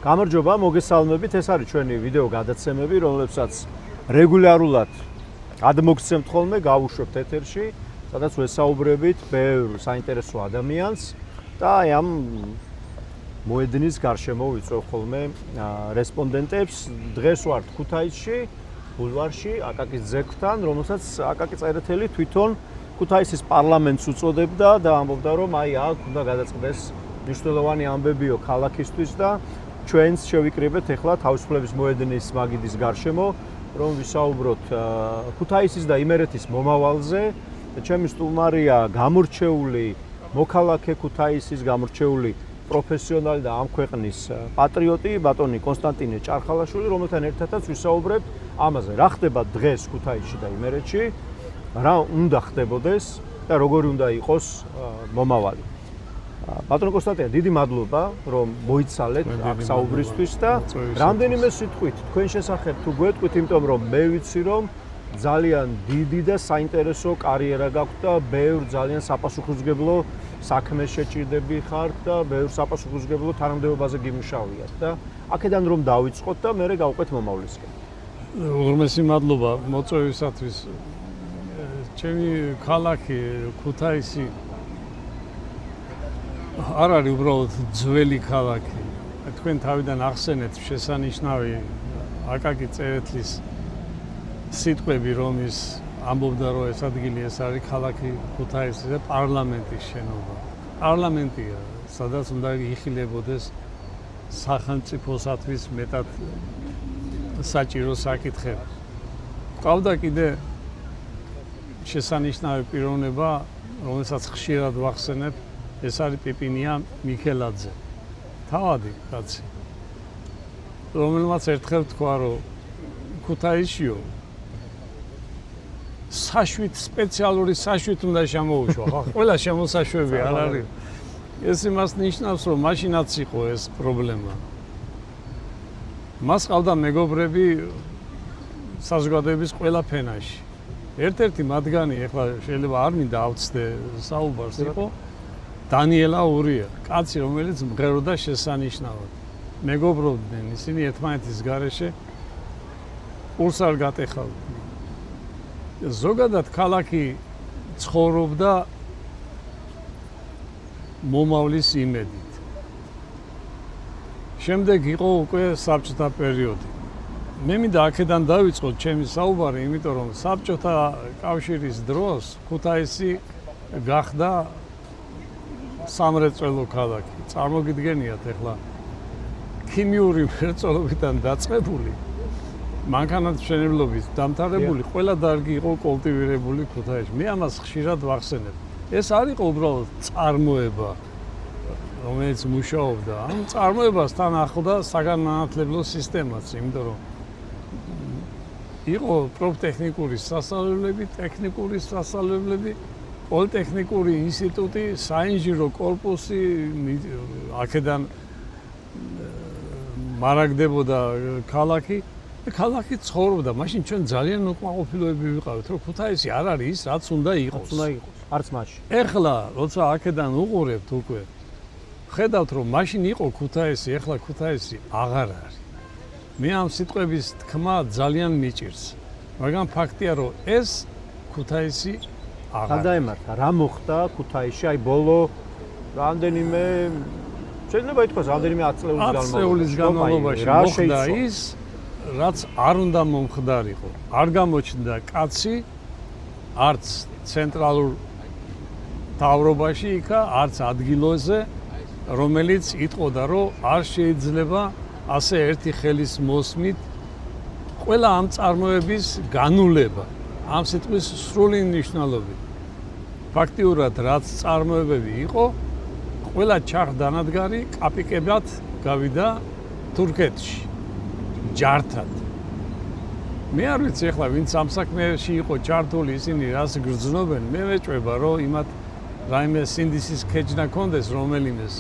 გამარჯობა, მოგესალმებით. ეს არის ჩვენი ვიდეო გადაცემები, რომლებსაც რეგულარულად გადმოგცემთ ხოლმე, გავუშვებთ ეთერში, სადაც ვესაუბრებით ბევრ საინტერესო ადამიანს და ამ მოედნის გარშემო ვიწვევ ხოლმე რესპონდენტებს. დღეს ვართ ქუთაისში, ბულვარში, აკაკის ძექვთან, რომელსაც აკაკი წერეთელი თვითონ ქუთაისის პარლამენტს უწოდებდა და ამბობდა, რომ აი აქ უნდა გადაწყდეს მნიშვნელოვანი ამბებიო ქალაქისთვის და ჩვენს შევიკრიბეთ ახლა თავისუფლების მოედნის მაგიდის გარშემო, რომ ვისაუბროთ ქუთაისის და იმერეთის მომავალზე. ჩემი სტუმარია გამორჩეული მოქალაქე ქუთაისის, გამორჩეული პროფესიონალი და ამ ქვეყნის პატრიოტი, ბატონი კონსტანტინე ჭარხალაშვილი, რომელთან ერთადაც ვისაუბრებთ ამაზე, რა ხდება დღეს ქუთაისში და იმერეთში, რა უნდა ხდებოდეს და როგორი უნდა იყოს მომავალი. ბატონო კონსტანტინე, დიდი მადლობა, რომ მოიცალეთ აქ საუბრისთვის და რამდენიმე სიტყვით თქვენ შესახებ თუ გვეტყვით, იმიტომ რომ მე ვიცი, რომ ძალიან დიდი და საინტერესო კარიერა გაქვთ და ბევრ ძალიან საპასუხისმგებლო საქმეს შეჭირდები ხართ და ბევრ საპასუხისმგებლო თანამდებობაზე გიმუშავიათ და აქედან რომ დავიწყოთ და მერე გავყვეთ მომავლისკენ. უღრმესი მადლობა მოწვევისათვის. ჩემი ქალაქი ქუთაისი არ არის უბრალოდ ძველი ქალაქი. თქვენ თავიდან ახსენეთ შესანიშნავი აკაკი წერეთლის სიტყვები, რომ ის ამბობდა, რომ ეს ადგილი ეს არის ქალაქი ქუთაისი და პარლამენტის შენობა. პარლამენტია, სადაც უნდა იხილებოდეს სახელმწიფოსათვის მეტად საჭირო საკითხები. ყავდა კიდე შესანიშნავი პიროვნება, რომელსაც ხშირად ვახსენებ, ეს არის პიპინია მიქელაძე. თავადი კაცი, რომელმაც ერთხელ თქვა, რომ ქუთაისშიო საშვით სპეციალური საშვით უნდა შემოუშვა. ხა ყველა შემოსაშვები არ არის. ეს იმას ნიშნავს, რომ მაშინაც იყო ეს პრობლემა. მას ყავდა მეგობრები საზოგადოების ყველა ფენაში. ერთ-ერთი მათგანი, ეხლა შეიძლება არ მინდა ავწდე საუბარს, იყო დანიელა ურია, კაცი, რომელიც მღეროდა შესანიშნავად. მეგობრობდნენ ისინი ერთმანეთის გარეშე, ყურს არ გატეხავდნენ. ზოგადად ქალაქი ცხოვრობდა მომავლის იმედით. შემდეგ იყო უკვე საბჭოთა პერიოდი. მე მინდა აქედან დავიწყოთ ჩემი საუბარი, იმიტომ რომ საბჭოთა კავშირის დროს ქუთაისი გახდა სამრეწველო ქალაქი. წარმოგიდგენიათ ახლა ქიმიური მრეწველობიდან დაწყებული მანქანათმშენებლობით დამთავრებული ყველა დარგი იყო კულტივირებული ქუთაისში. მე ამას ხშირად ვახსენებ. ეს არ იყო უბრალოდ წარმოება, რომელიც მუშაობდა. ამ წარმოებასთან ახლდა საგანმანათლებლო სისტემაც, იმიტომ რომ იყო პროფტექნიკური სასწავლებლები, ტექნიკური სასწავლებლები, პოლიტექნიკური ინსტიტუტი, საინჟინრო კორპუსი, აქედან მარაგდებოდა ქალაქი. ქალაქი ცხოვრობდა, მაშინ ჩვენ ძალიან უკმაყოფილოები ვიყავით, რომ ქუთაისი არ არის ის, რაც უნდა იყოს. არც მაშინ. ეხლა, როცა აქედან უყურებთ უკვე, ხედავთ, რომ მაშინ იყო ქუთაისი, ეხლა ქუთაისი აღარ არის. მე ამ სიტყვების თქმა ძალიან მიჭირს, მაგრამ ფაქტია, რომ ეს ქუთაისი აღარ. გადაემართა, რა მოხდა ქუთაისში, აი ბოლო რამდენიმე შეიძლება ითქვას რამდენიმე 10 წლის განმავლობაში მოხდა ის, რაც არ უნდა მომხდარიყო. არ გამოჩნდა კაცი არც ცენტრალურ თავრობაში იქა, არც ადგილოზე, რომელიც იტყოდა, რომ არ შეიძლება ასე ერთი ხელის მოსმით ყველა ამ წარმოების განულება, ამ სიტყვის სრული მნიშვნელობით. ფაქტიურად რაც წარმოებები იყო, ყველა ჩახდანადგარი კაპიკებად გავიდა თურქეთში. ჯართად. მე არ ვიცი ახლა ვინც ამ საქმეში იყო ჩართული, ისინი რას გრძნობენ, მე მეჭვება, რომ იმათ რაიმე სინდისის ქეჯნა კონდეს რომელიმეს.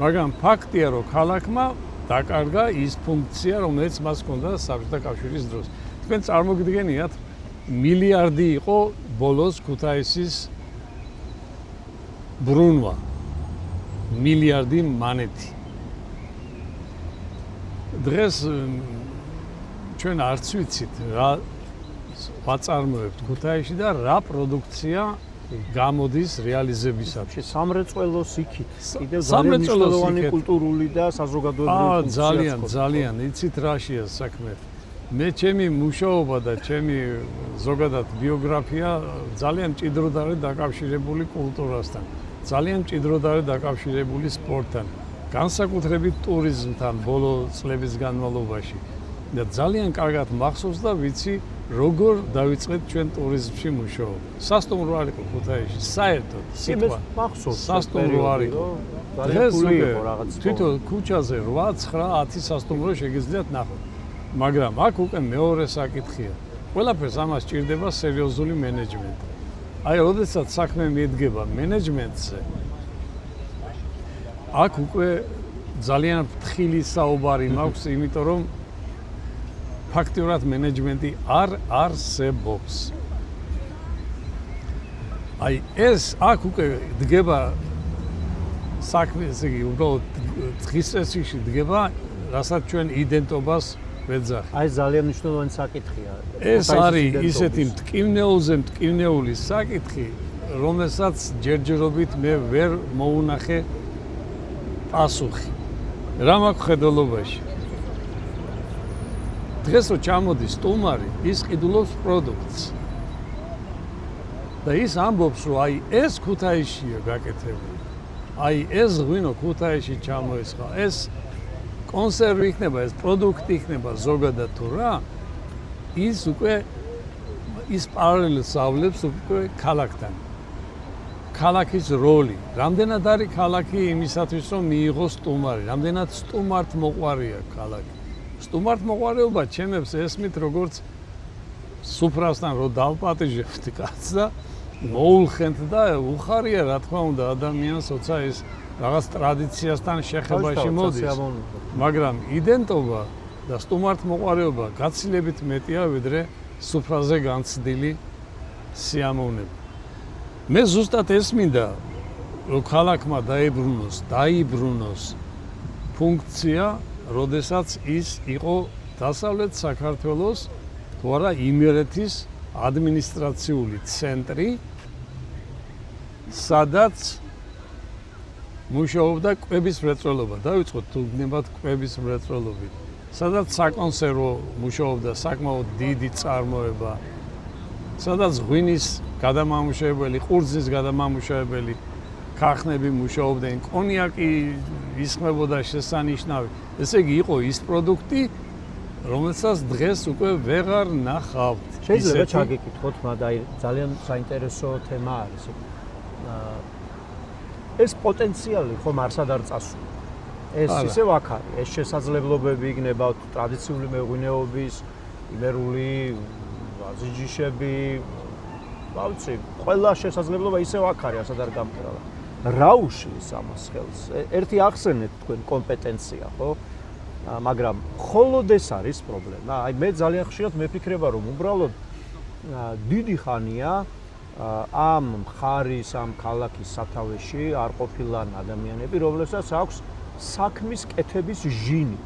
მაგრამ ფაქტია, რომ ქალაქმა დაკარგა ის ფუნქცია, რომელიც მას ჰქონდა საბჭოთა კავშირის დროს. თქვენ წარმოგიდგენიათ, მილიარდი იყო ბოლოს ქუთაისის ბრუნვა. მილიარდი მანეთი. დღეს ჩვენ არც ვიცით რა ვაწარმოებთ ქუთაისში და რა პროდუქცია გამოდის რეალიზებისათვის. სამრეწველოს იქით კიდევ ძალიან სამრეწველოს მნიშვნელოვანი იქით. კულტურული და საზოგადოებრივი ფუნქცია. ძალიან იცით რაშია საქმე. მე ჩემი მუშაობა და ჩემი ზოგადად ბიოგრაფია ძალიან მჭიდროდ არის დაკავშირებული კულტურასთან. ძალიან მჭიდროდ არის დაკავშირებული სპორტთან, განსაკუთრებით ტურიზმთან ბოლო წლების განმავლობაში. და ძალიან კარგად მახსოვს და ვიცი როგორ დავიწყეთ ჩვენ ტურიზმში მუშაობა. სასტუმრო არ იყო ქუთაისში, საერთოდ სიტყვა. მახსოვს სასტუმრო არ იყო. ძალიან ფული იყო რაღაც. თვითონ ქუჩაზე 8-9-10 სასტუმრო შეგიძლიათ ნახოთ. მაგრამ აქ უკვე მეორე საკითხია. ყველაფერს ამას ჭირდება სერიოზული მენეჯმენტი. აი, როდესაც საქმე მიედგება მენეჯმენტზე, აქ უკვე ძალიან ფრთხილი საუბარი მაქვს, იმიტომ რომ ფაქტიურად მენეჯმენტი არ არსებობს. აი, ეს აქ უკვე დგება საქმე, ესე იგი, უბრალოდ დღის წესრიგში დგება, რასაც ჩვენ იდენტობას ვეძახით. აი, ძალიან მნიშვნელოვანი საკითხია. ეს არის ისეთი მტკივნეული საკითხი, რომელსაც ჯერჯერობით მე ვერ მოუნახე პასუხი. რა მაქვს ხედველობაში? დღეს რო ჩამოდის სტუმარი, ის ყიდულობს პროდუქტს. და ის ამბობს, რომ აი ეს ქუთაისშია გაკეთებული. აი ეს ღვინო ქუთაისში ჩამოესხა. ეს კონსერვი იქნება, ეს პროდუქტი იქნება ზოგადად თუ რა, ის უკვე ის პარალელს ავლებს უკვე ქალაქთან. ქალაქის როლი. რამდენად არის ქალაქი იმისათვის, რომ მიიღოს სტუმარი, რამდენად სტუმართმოყვარია ქალაქი. სტუმართმოყვარეობა ჩემებს ესმით როგორც სუფრასთან რო დავპატიჟებთ კაცს და მოულხენთ და უხარია რა თქმა უნდა ადამიანს, როცა ის რაღაც ტრადიციასთან შეხებაში მოდის. მაგრამ იდენტობა და სტუმართმოყვარეობა გაცილებით მეტია ვიდრე სუფრაზე განცდილი სიამოვნება. მე ზუსტად ესმინდა რომ ქალაქმა დაიბრუნოს ფუნქცია, როდესაც ის იყო დასავლეთ საქართველოს თუ არა იმერეთის ადმინისტრაციული ცენტრი, სადაც მუშაობდა კვების მრეწველობა. დავიწყოთ თუ გნებათ კვების მრეწველობით. სადაც საკონსერვო მუშაობდა საკმაოდ დიდი წარმოება. სადაც ღვინის გადამამუშავებელი, ყურძნის გადამამუშავებელი ქარხნები მუშაობდნენ, კონიაკი ისხმებოდა შესანიშნავი. ესე იგი იყო ის პროდუქტი, რომელსაც დღეს უკვე ვეღარ ნახავთ. შეიძლება ჩაგეკითხოთ, მაგრამ ძალიან საინტერესო თემა არის. ეს პოტენციალი ხომ არსად არ წასულა. ეს ისევ აქ არის. ეს შესაძლებლობები იქნება ტრადიციული მეღვინეობის, იმერული აზიჯიშები, ვიცი, ყველა შესაძლებლობა ისევ აქ არის, ასად არ გამქრალა. რა უშლის ამას ხელს? ერთი ახსენეთ თქვენ კომპეტენცია, ხო? მაგრამ მხოლოდ ეს არის პრობლემა. აი მე ძალიან ხშირად მეფიქრება, რომ უბრალოდ დიდი ხანია ამ მხარის, ამ ქალაქის სათავეში არ ყოფილან ადამიანები, რომლებსაც აქვს საქმის კეთების ჟინი.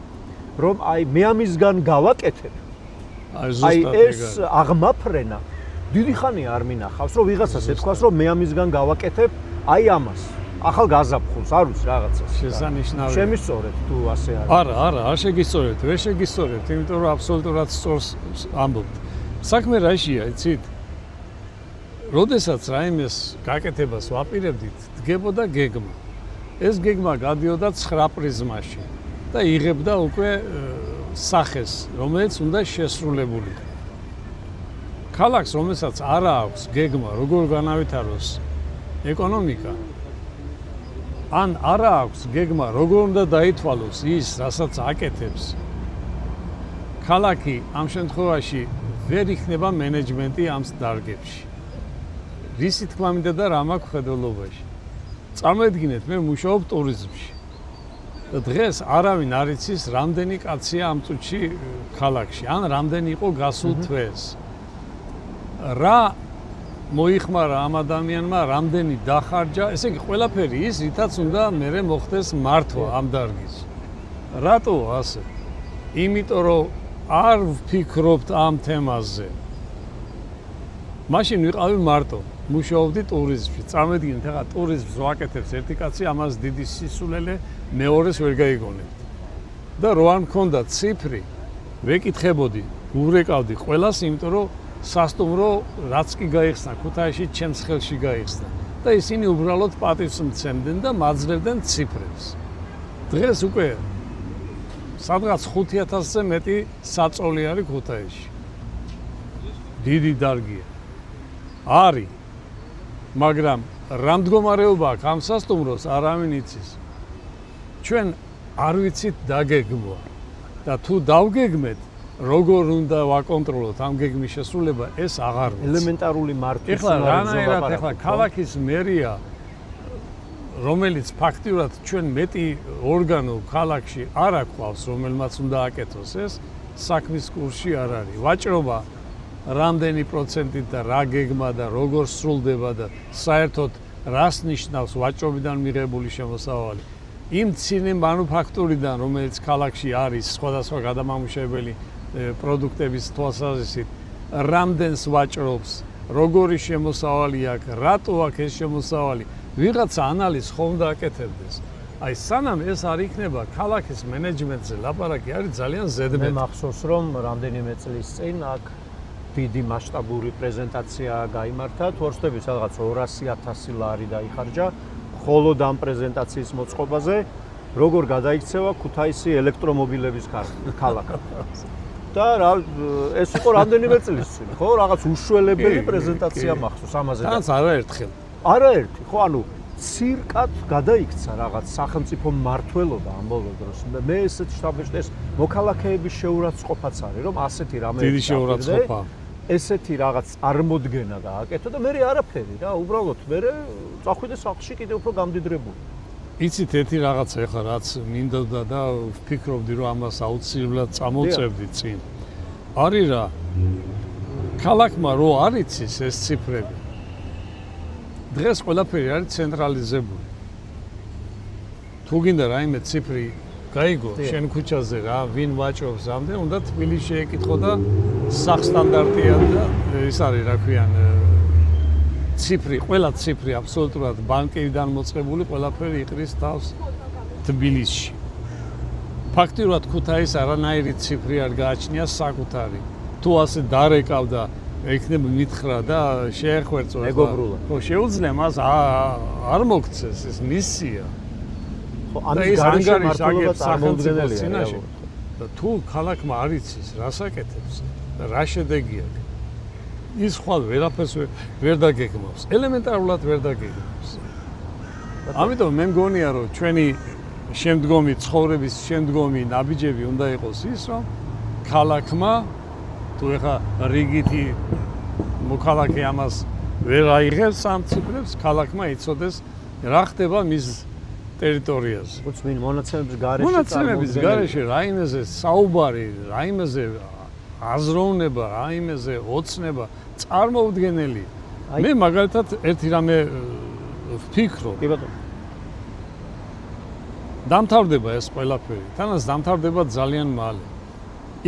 რომ აი მე ამისგან გავაკეთებ. აი ეს აღმაფრენა დიდი ხანია არ მინახავს, რომ ვიღაცას ეთქვას, რომ მე ამისგან გავაკეთებ აი ამას. ახალ გაზაფხულს, არ ვიცი რაღაცას. შესანიშნავია. შემისწორეთ თუ ასე არის. არა, არ შეგისწორებთ, ვერ შეგისწორებთ, იმიტომ რომ აბსოლუტურად სწორს ამბობთ. საქმე რაშია, იცით? როდესაც რაიმეს გაკეთებას ვაპირებდით, დგებოდა გეგმა. ეს გეგმა გადიოდა 9 პრიზმაში და იღებდა უკვე სახეს, რომელიც უნდა შესრულებული. ქალაქს, რომელსაც არ აქვს გეგმა, როგორ განავითაროს ეკონომიკა, ან არ აქვს გეგმა, როგორ უნდა დაითვალოს ის, რასაც აკეთებს. ქალაქი ამ შემთხვევაში ვერ იქნება მენეჯმენტი ამ დარგებში. რისი თქმა მინდა და რა მაქვს ხედველობაში. წარმოედგინეთ, მე მუშაობ ტურიზმში. და დღეს არავინ არ იცის, რამდენი კაცია ამ წუთში ქალაქში, ან რამდენი იყო გასულ თვეს. რა მოიხმარა ამ ადამიანმა, რამდენი დახარჯა, ესე იგი ყველაფერი ის, რითაც უნდა მერე მოხდეს მართვა ამ დარგის. რატო ასე? იმიტომ რომ არ ვფიქრობთ ამ თემაზე. მაშინ ვიყავი მარტო, მუშაობდი ტურიზმში. წარმოიდგინეთ, ახლა ტურიზმს ვაკეთებს ერთი კაცი, ამას დიდი სისულელე მეორეს ვერ გაიგონებთ. და რო არ მქონდა ციფრი, ვეკითხებოდი, უვრეკავდი ყველას, იმიტომ რომ სასტუმრო რაც კი გაიხსნა ქუთაისში, ჩემს ხელში გაიხსნა. და ისინი უბრალოდ პატივს მცემდნენ და მაძლევდნენ ციფრებს. დღეს უკვე სადღაც 5000-ზე მეტი საწოლი არის ქუთაისში. დიდი დარგია. არის. მაგრამ რა მდგომარეობა აქვს ამ სასტუმროს არავინ იცის. ჩვენ არ ვიცით დაგეგმვა და თუ დავგეგმეთ, როგორ უნდა ვაკონტროლოთ ამ გეგმის შესრულება, ეს აღარ ვიცი. ელემენტარული მართვის ეხლა რანაირად ეხლა ქალაქის მერია რომელიც ფაქტიურად ჩვენ მეტი ორგანო ქალაქში არ აქვს, რომელმაც უნდა აკეთოს ეს, საქმის კურსში არ არის. ვაჭრობა რამდენი პროცენტით და რა გეგმა და როგორ სრულდება და საერთოდ რას ნიშნავს ვაჭრობიდან მიღებული შემოსავალი. იმ ცინე მანუფაქტურიდან, რომელიც ქალაქში არის, სხვადასხვა გადამამუშავებელი პროდუქტების თვალსაზრისით, რამდენს ვაჭრობს, როგორი შემოსავალი აქვს, რატო აქვს ეს შემოსავალი, ვიღაცა ანალიზს ხომ დააკეთებდეს. აი სანამ ეს არ იქნება ქალაქის მენეჯმენტზე ლაპარაკი არის ძალიან ზედმეტი. მე მახსოვს რომ რამდენიმე წლის წინ აქ დიდი მასშტაბური პრეზენტაცია გაიმართა, თორსტები სადღაც 200,000 ლარი დაიხარჯა მხოლოდ ამ პრეზენტაციის მოწყობაზე, როგორ გადაიქცევა ქუთაისი ელექტრომობილების ქალაქად. და რა ეს იყო რამდენიმე წლის წინ, ხო, რაღაც უშველებელი პრეზენტაცია მახსოვს ამაზე. თანაც არაერთხელ. არაერთი, ხო, ანუ ცირკად გადაიქცა რაღაც სახელმწიფო მმართველობა ამ ბოლო დროს. მე ესეთ შტაბში ეს მოქალაქეების შეურაცხყოფაც არის, რომ ასეთი რამე დიდი შეურაცხყოფა. ესეთი რაღაც წარმოდგენა გააკეთო და მე არაფერი რა, უბრალოდ მე წახვიდე სახლში კიდევ უფრო გამდიდრებული. იცით ერთი რაღაცა ეხლა რაც მინდოდა და ვფიქრობდი რომ ამას აუცილებლად წამოვწევდი წინ. არის რა ქალაქმა რო არ იცის ეს ციფრები. დღეს ყველაფერი არის ცენტრალიზებული. თუ გინდა რაიმე ციფრი გაიგო შენ ქუჩაზე რა, ვინ ვაჭრობს ამდე, უნდა თბილისში ეკითხო და სახსტანდარტია და ეს არის რა ქვიან ციფრი, ყველა ციფრი აბსოლუტურად ბანკიდან მოწყებული, ყველაფერი იყრის თავს თბილისში. ფაქტიურად ქუთაისს არანაირი ციფრი არ გააჩნია საკუთარი. თუ ასე დარეკავდა იქნებ მითხრა და შეეხვერწო მეგობრულად. ხო შეუძლია მას არ მოგცეს ეს მისია. ხო ამის გარეშე მართლობა წარმოუდგენელია. და თუ ქალაქმა არ იცის რას აკეთებს და რა შედეგი აქვს ის ხვალ ვერაფერს ვერ დაგეგმავს, ელემენტარულად ვერ დაგეგმავს. ამიტომ მე მგონია რომ ჩვენი შემდგომი ცხოვრების შემდგომი ნაბიჯები უნდა იყოს ის რომ ქალაქმა თუ ეხა რიგითი მოქალაქე ამას ვერ აიღებს ამ ციფრებს, ქალაქმა იცოდეს რა ხდება მის ტერიტორიაზე. ხუთ მინ მონაცემების გარეშე მონაცემების გარეშე რაიმეზე საუბარი, რაიმეზე აზროვნება, რაიმეზე ოცნება წარმოუდგენელი. მე მაგალითად ერთი რამე ვფიქრობ. კი ბატონო. დამთავრდება ეს ყველაფერი. თანაც დამთავრდება ძალიან მალე.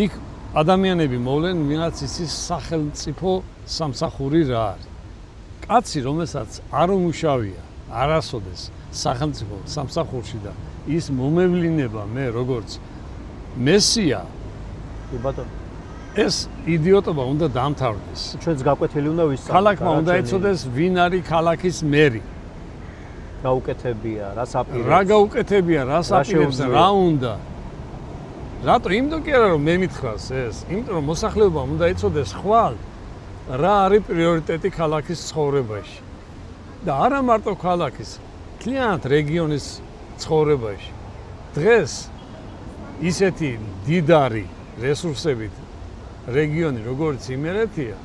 იქ ადამიანები მოვლენ, ვინაც იცის სახელმწიფო სამსახური რა არის. კაცი, რომელსაც არ უმუშავია არასოდეს სახელმწიფო სამსახურში და ის მომევლინება მე როგორც მესია, კი ბატონო. ეს იდიოტობა უნდა დამთავრდეს. ჩვენს გაკვეთილი უნდა ვისწავლოთ. ქალაქმა უნდა იცოდეს ვინ არის ქალაქის მერი. გაუკეთებია, რას აპირებს. რა გაუკეთებია, რას აპირებს, რა უნდა. რატო? იმიტომ კი არა რომ მე მითხრას ეს, იმიტომ რომ მოსახლეობამ უნდა იცოდეს ხვალ რა არის პრიორიტეტი ქალაქის ცხოვრებაში. და არა მარტო ქალაქის, მთლიანად რეგიონის ცხოვრებაში. დღეს ისეთი დიდარი რესურსებით რეგიონი როგორც იმერეთია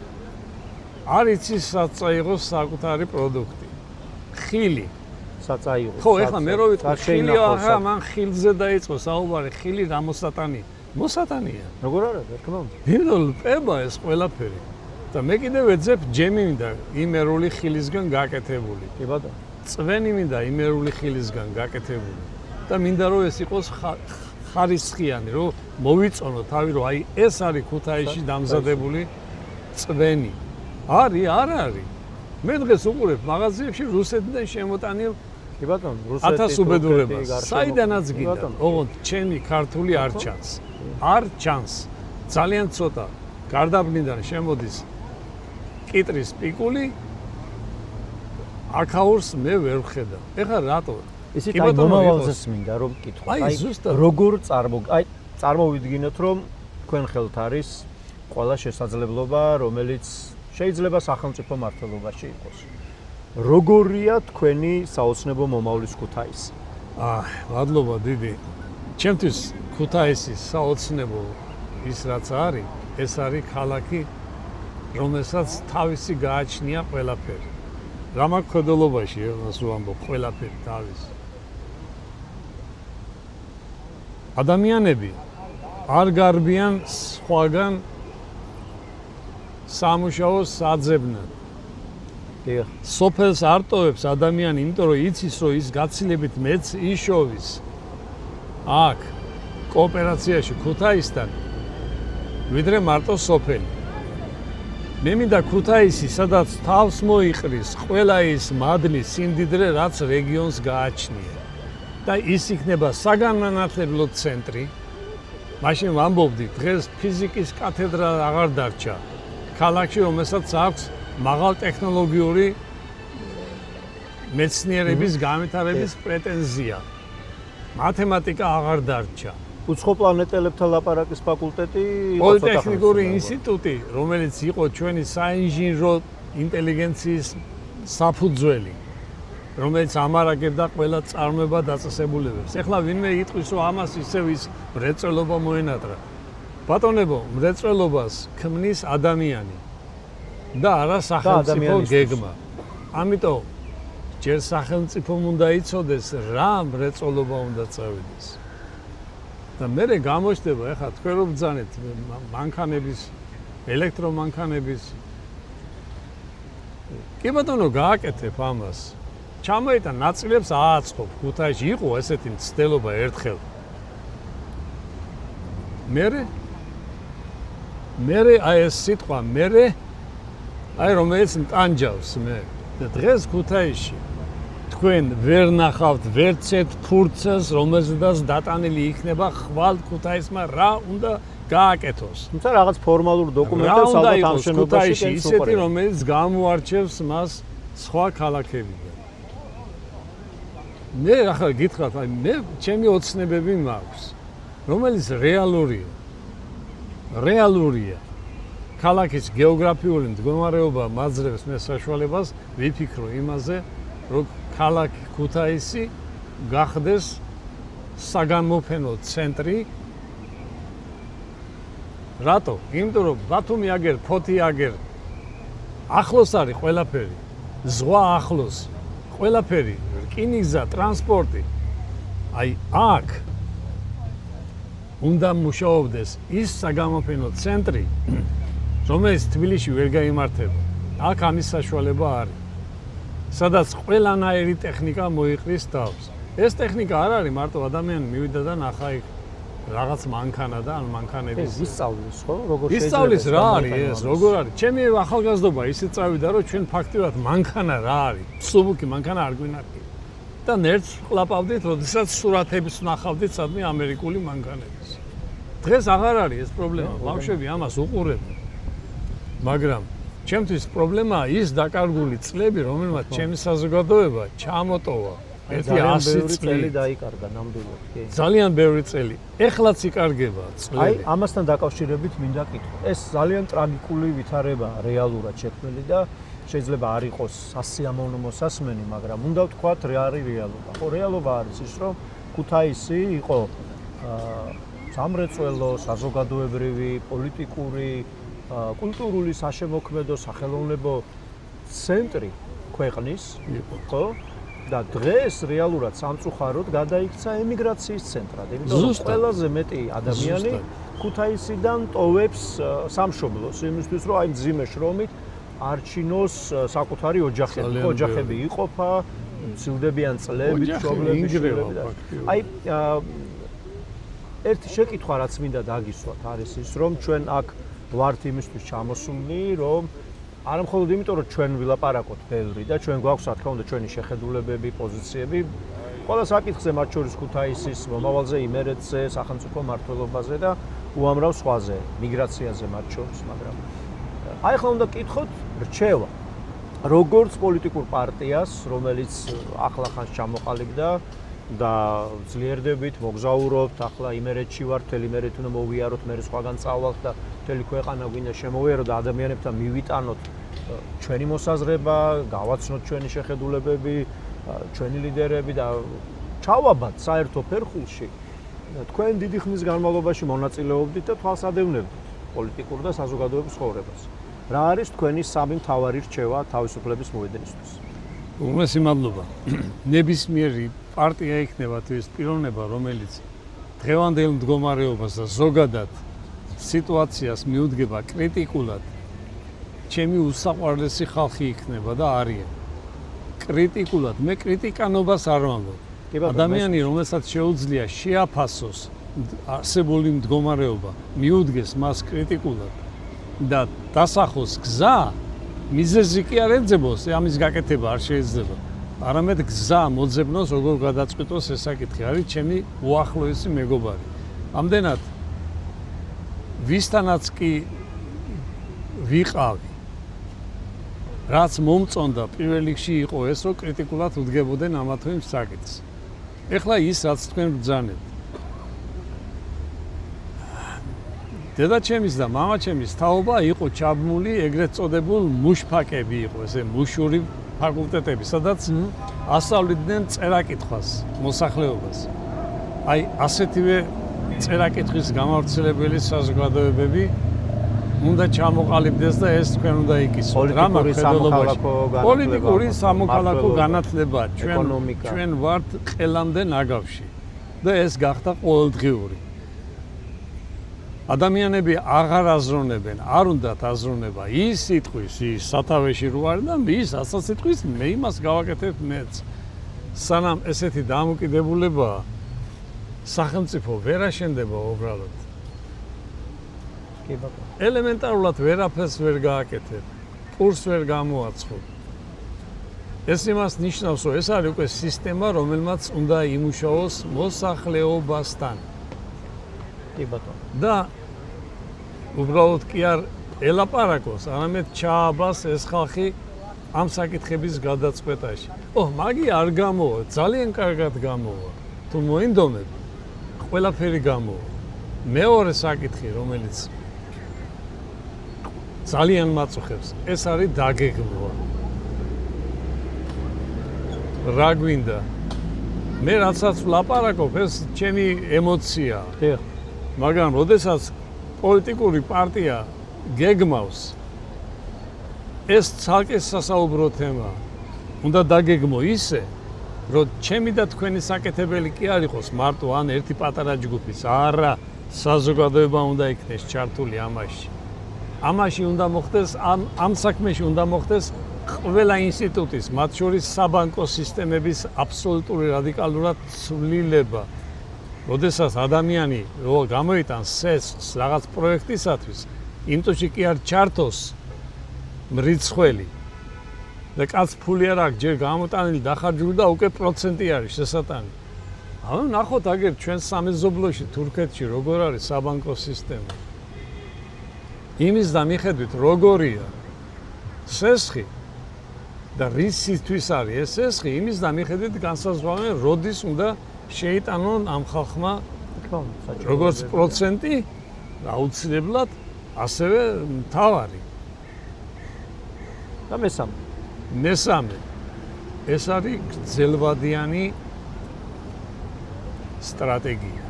არ იცის საწაიღოს საკუთარი პროდუქტი. ხილი საწაიღო. ხო, ეხლა მე რო ვიტყვი ხილი, ახლა მან ხილზე დაიწყო საუბარი, ხილი რა მოსატანი? მოსატანია. როგორ არა, რა თქმა უნდა. იმიტომ პება ეს ყველაფერი. და მე კიდევ ეძებ ჯემი მინდა იმერული ხილისგან გაკეთებული. კი ბატონო. წვენი მინდა იმერული ხილისგან გაკეთებული. და მინდა რომ ეს იყოს ხარისხიანი, რომ მოვიწონო თავი, რომ აი ეს არის ქუთაისში დამზადებული წვენი. არის, არ არის. მე დღეს უყურებ მაღაზიებში რუსეთიდან შემოტანილ კი ბატონო, რუსეთი 1000 უბედურებას. თურქეთი, საიდანაც კი გინდა. ბატონო. ოღონდ ჩემი ქართული არ ჩანს. არ ჩანს. ძალიან ცოტა გარდაბნიდან შემოდის კიტრის პიკული. აქაურს მე ვერ ვხედავ. ეხლა რატო? ისიც კი აი ბატონო, მომავალზეც მინდა რომ ვკითხო. აი, ზუსტად. როგორ წარმოვიდგინოთ რომ თქვენ ხელთ არის ყველა შესაძლებლობა, რომელიც შეიძლება სახელმწიფო მართლობაში იყოს. როგორია თქვენი საოცნებო მომავლის ქუთაისი? მადლობა დიდი. ჩემთვის ქუთაისის საოცნებო ის რაც არის, ეს არის ქალაქი, რომელსაც თავისი გააჩნია ყველაფერი. რა მაქვს ხედელობაში, ეს რო ამბობ, ყველაფერი თავისი. ადამიანები არ გარბიან სხვაგან სამუშაოს საძებნად. დიახ. სოფელს არ ტოვებს ადამიანი, იმიტომ რომ იცის, რომ ის გაცილებით მეც იშოვის. აქ კოოპერაციაში ქუთაისთან ვიდრე მარტო სოფელი. მე მინდა ქუთაისი, სადაც თავს მოიყრის ყველა ის მადლი, სიმდიდრე, რაც რეგიონს გააჩნია. და ის იქნება საგანმანათლებლო ცენტრი. მაშინ ვამბობდი, დღეს ფიზიკის კათედრა აღარ დარჩა. ქალაქში, რომელსაც აქვს მაღალ ტექნოლოგიური მეცნიერების განვითარების პრეტენზია. მათემატიკა აღარ დარჩა. უცხო პლანეტელებთან ლაპარაკის ფაკულტეტი, პოლიტექნიკური ინსტიტუტი, რომელიც იყო ჩვენი საინჟინრო ინტელიგენციის საფუძველი, რომელიც ამარაგებდა ყველა წარმოება დაწესებულებებს. ეხლა ვინმე იტყვის, რომ ამას ისევ ის მრეწველობა მოენატრა. ბატონებო, მრეწველობას ქმნის ადამიანი და არა სახელმწიფო გეგმა. ამიტომ ჯერ სახელმწიფომ უნდა იცოდეს, რა მრეწველობა უნდა წავიდეს. და მე გამოჩნდება, ეხლა თქვენ რო ბრძანეთ მანქანების, ელექტრომანქანების. კი ბატონო, გააკეთებ ამას. ჩამოიტან ნაწილებს ააწყობ. ქუთაისში იყო ესეთი მცდელობა ერთხელ. მერე აი ეს სიტყვა მერე აი რომელიც მტანჯავს მე. და დღეს ქუთაისში თქვენ ვერ ნახავთ ვერცეთ ფურცელს, რომელზედაც დატანილი იქნება ხვალ ქუთაისმა რა უნდა გააკეთოს. თუმცა რაღაც ფორმალურ დოკუმენტებს ალბათ ამ შენობაში ქუთაისში ისეთი, რომელიც გამოარჩევს მას სხვა ქალაქებიდან. მე ახლა გითხრათ, აი მე ჩემი ოცნებები მაქვს, რომელიც რეალურია. ქალაქის გეოგრაფიული მდგომარეობა მაძლევს მე საშუალებას ვიფიქრო იმაზე, რომ ქალაქი ქუთაისი გახდეს საგანმოფენო ცენტრი. რატო? იმიტომ რომ ბათუმი აგერ, ფოთი აგერ, ახლოს არის ყველაფერი, ზღვა ახლოს, ყველაფერი, რკინიგზა, ტრანსპორტი. აი აქ უნდა მუშაობდეს ის საგანმოფენო ცენტრი, რომელიც თბილისში ვერ გაიმართება. აქ ამის საშუალება არის. სადაც ყველანაირი ტექნიკა მოიყრის თავს. ეს ტექნიკა არ არის მარტო ადამიანი მივიდა და ნახა იქ რაღაც მანქანა და ან მანქანების ისწავლის, ხო? როგორ შეიძლება ისწავლის რა არის ეს, როგორ არის? ჩემი ახალგაზრდობა ისე წავიდა, რომ ჩვენ ფაქტიურად მანქანა რა არის? სუბუქი მანქანა არ გვინახია. და ნერწს ყლაპავდით, როდესაც სურათებს ვნახავდით სადმე ამერიკული მანქანების. დღეს აღარ არის ეს პრობლემა. ბავშვები ამას უყურებენ. მაგრამ ჩემთვის პრობლემაა ის დაკარგული წლები, რომელმაც ჩემი საზოგადოება ჩამოტოვა. ერთი 100 წელი დაიკარგა ნამდვილად, კი. ძალიან ბევრი წელი. ეხლაც იკარგება წლები. აი, ამასთან დაკავშირებით მინდა კითხო. ეს ძალიან ტრაგიკული ვითარებაა რეალურად შექმნილი და შეიძლება არ იყოს სასიამოვნო მოსასმენი, მაგრამ უნდა ვთქვათ, რა არის რეალობა. ხო, რეალობა არის ის, რომ ქუთაისი იყო სამრეწველო, საზოგადოებრივი, პოლიტიკური, კულტურული, საშემოქმედო, სახელოვნებო ცენტრი ქვეყნის, ხო? და დღეს რეალურად სამწუხაროდ გადაიქცა ემიგრაციის ცენტრად. იმიტომ რომ ყველაზე მეტი ადამიანი ქუთაისიდან ტოვებს სამშობლოს, იმისთვის რომ აი მძიმე შრომით არჩინოს საკუთარი ოჯახები. ოჯახები იყოფა, მცილდებიან წლებით, მშობლები, შვილები. აი ერთი შეკითხვა რაც მინდა დაგისვათ არის ის რომ ჩვენ აქ ვართ იმისთვის ჩამოსულნი რომ არა მხოლოდ იმიტომ რომ ჩვენ ვილაპარაკოთ ბევრი და ჩვენ გვაქვს რა თქმა უნდა ჩვენი შეხედულებები, პოზიციები ყველა საკითხზე მათ შორის ქუთაისის მომავალზე, იმერეთზე, სახელმწიფო მმართველობაზე და უამრავ სხვაზე, მიგრაციაზე მათ შორის, მაგრამ აი ახლა უნდა გკითხოთ რჩევა როგორც პოლიტიკურ პარტიას, რომელიც ახლახანს ჩამოყალიბდა და ძლიერდებით მოგზაურობთ, ახლა იმერეთში ვართ, მთელი იმერეთი უნდა მოვიაროთ, მე სხვაგან წავალთ და მთელი ქვეყანა გვინდა შემოვიაროთ და ადამიანებთან მივიტანოთ ჩვენი მოსაზრება, გავაცნოთ ჩვენი შეხედულებები, ჩვენი ლიდერები და ჩავაბათ საერთო ფერხულში. თქვენ დიდი ხნის განმავლობაში მონაწილეობდით და თვალსადევნებდით პოლიტიკურ და საზოგადოების ცხოვრებას. რა არის თქვენი სამი მთავარი რჩევა თავისუფლების მოედნისთვის? უმეტესი მადლობა. ნებისმიერი პარტია იქნება თუ ის პიროვნება, რომელიც დღევანდელ მდგომარეობას და ზოგადად სიტუაციას მიუდგება კრიტიკულად, ჩემი უსაყვარლესი ხალხი იქნება და არიან. კრიტიკულად, მე კრიტიკანობას არ ვამბობ. ადამიანი, რომელსაც შეუძლია შეაფასოს არსებული მდგომარეობა, მიუდგეს მას კრიტიკულად და დასახოს გზა, მიზეზი კი არ ეძებოს, ამის გაკეთება არ შეიძლება. არამედ გზა მოძებნოს, როგორ გადაწყვიტოს ეს საკითხი. არის ჩემი უახლოესი მეგობარი. ამდენად ვისთანაც კი ვიყავი, რაც მომწონდა პირველ რიგში იყო ეს, რომ კრიტიკულად უდგებოდნენ ამა თუ იმ საკითხს. ეხლა ის, რაც თქვენ ბრძანებთ. დედაჩემის და მამაჩემის თაობა იყო ჩაბმული ეგრეთ წოდებულ მუშფაკები იყო, ესე მუშური ფაკულტეტები, სადაც ასწავლიდნენ წერა-კითხვას, მოსახლეობას. აი, ასეთივე წერა-კითხვის გამავრცელებელი საზოგადოებები უნდა ჩამოყალიბდეს და ეს თქვენ უნდა იკისროთ. პოლიტიკური სამოქალაქო განათლება ჩვენ ვართ ყელამდე ნაგავში და ეს გახდა ყოველდღიური. ადამიანები აღარ აზროვნებენ, არ უნდათ აზროვნება ის სიტყვის, ის სათავეში რო არის და ის ასა სიტყვის მე იმას გავაკეთებ მეც. სანამ ესეთი დამოკიდებულება სახელმწიფო ვერ აშენდება უბრალოდ. კი ბატონო. ელემენტარულად ვერაფერს ვერ გააკეთებ. კურს ვერ გამოაცხობ. ეს იმას ნიშნავს, რომ ეს არის უკვე სისტემა, რომელმაც უნდა იმუშაოს მოსახლეობასთან. კი ბატონო. და უბრალოდ კი არ ელაპარაკოს, არამედ ჩააბას ეს ხალხი ამ საკითხების გადაწყვეტაში. მაგი არ გამოვა, ძალიან კარგად გამოვა. თუ მოინდომებ, ყველაფერი გამოვა. მეორე საკითხი, რომელიც ძალიან მაწუხებს, ეს არის დაგეგმვა. რა გვინდა? მე რასაც ვლაპარაკობ, ეს ჩემი ემოციაა. დიახ. მაგრამ როდესაც პოლიტიკური პარტია გეგმავს, ეს ცალკე სასაუბრო თემაა. უნდა დაგეგმო ისე, რომ ჩემი და თქვენი საკეთებელი კი არ იყოს მარტო ან ერთი პატარა ჯგუფის, არა, საზოგადოება უნდა იქნეს ჩართული ამაში. ამაში უნდა მოხდეს, ამ საქმეში უნდა მოხდეს ყველა ინსტიტუტის, მათ შორის საბანკო სისტემების აბსოლუტური რადიკალურად ცვლილება. როდესაც ადამიანი გამოიტანს სესხს რაღაც პროექტისათვის, იმტოში კი არ ჩართოს მრიცხველი და კაც ფული არ აქვს, ჯერ გამოტანილი დახარჯული და უკვე პროცენტი არის შესატანი. ნახოთ აგერ ჩვენ სამეზობლოში, თურქეთში როგორ არის საბანკო სისტემა. იმის და მიხედვით როგორია სესხი და რისისთვის არის ეს სესხი, იმის და მიხედვით განსაზღვრავენ, როდის უნდა შეიტანონ ამ ხალხმა როგორც პროცენტი აუცილებლად ასევე მთავარი. და მესამე ეს არის გრძელვადიანი სტრატეგია.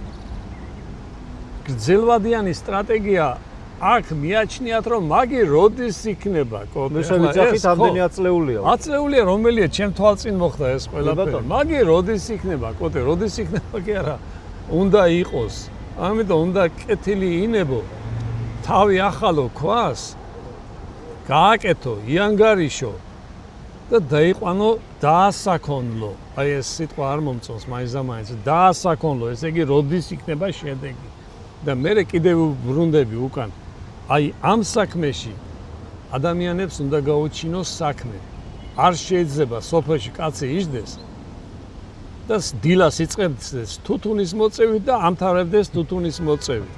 გრძელვადიანი სტრატეგია აქ მიაჩნიათ, რომ მაგი როდის იქნება კოდე. მესამე ამდენი აწლეულია. აწლეულია, რომელია ჩემ თვალწინ მოხდა ეს ყველაფერი. მაგი როდის იქნება კოდე, როდის იქნება კი არა. უნდა იყოს. ამიტომ უნდა კეთილი ინებო. თავი ახალო ქვას გააკეთო, იანგარიშო და დაიყვანო დაასაქონლო, აი ეს სიტყვა არ მომწონს მაინც დაასაქონლო, ესე იგი როდის იქნება შედეგი. და მე კიდევ ბრუნდები უკან. აი ამ საქმეში ადამიანებს უნდა გაუჩინოს საქმე. არ შეიძლება სოფელში კაცი იждდეს და დილას იწყებს თუთუნის მოწევით და ამთავრებდეს თუთუნის მოწევით.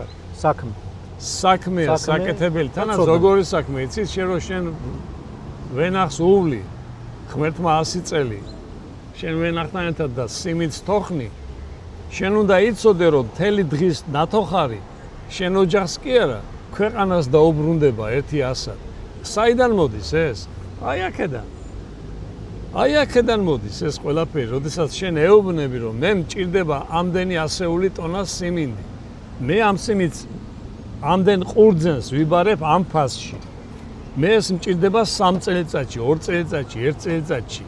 საქმეა საკეთებელი, თანაც როგორი საქმე, იცით, შენ ვენახს უვლი ღმერთმა 100 წელი. შენ ვენახთან ერთად და სიმიც თოხნი. შენ უნდა იცოდე, რომ მთელი დღის ნათოხარი შენ ოჯახს კი არა, ქვეყანას დაუბრუნდება 100-ად. საიდან მოდის ეს? აი აქედან მოდის ეს ყველაფერი, როდესაც შენ ეუბნები, რომ მე მჭირდება ამდენი ასეული ტონა სიმინდი. მე ამ სიმინდს ამდენ ყურძენს ვიბარებ ამ ფასში. მე ეს მჭირდება 3 წელიწადში, 2 წელიწადში, 1 წელიწადში.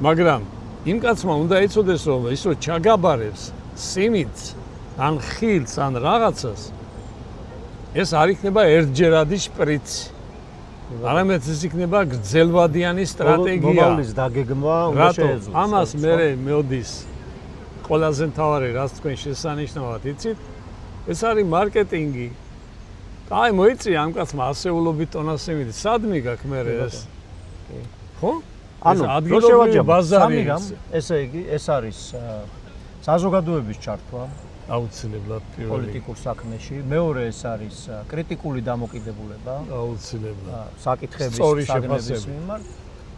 მაგრამ იმ კაცმა უნდა იცოდეს, რომ ის რო ჩაგაბარებს სიმინდს, ან ხილს, ან რაღაცას, ეს არ იქნება ერთჯერადი შპრიცი. არამედ ეს იქნება გრძელვადიანი სტრატეგია. მომავლის დაგეგმვა უნდა შეეძლოს. ამას მე მოდის ყველაზე მთავარი, რაც თქვენ შესანიშნავად იცით, ეს არის მარკეტინგი. აი მოიწია ამ კაცმა ასეულობით ტონას სიმინდი. სად მიგაქ მე ეს? ხო? ანუ ადგილობრივი ბაზარი. ესე იგი, ეს არის საზოგადოების ჩართვა აუცილებლად პირველი. პოლიტიკურ საქმეში. მეორე ეს არის კრიტიკული დამოკიდებულება. აუცილებლად. საკითხების საგნების მიმართ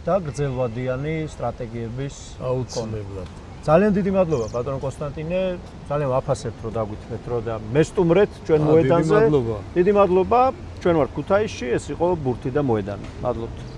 და გრძელვადიანი სტრატეგიების აუცილებლად. ძალიან დიდი მადლობა ბატონო კონსტანტინე, ძალიან ვაფასებთ რომ დაგვითხეთ რომ და მესტუმრეთ ჩვენ მოედანზე. დიდი მადლობა. ჩვენ ვართ ქუთაისში, ეს იყო ბურთი და მოედანი. მადლობთ.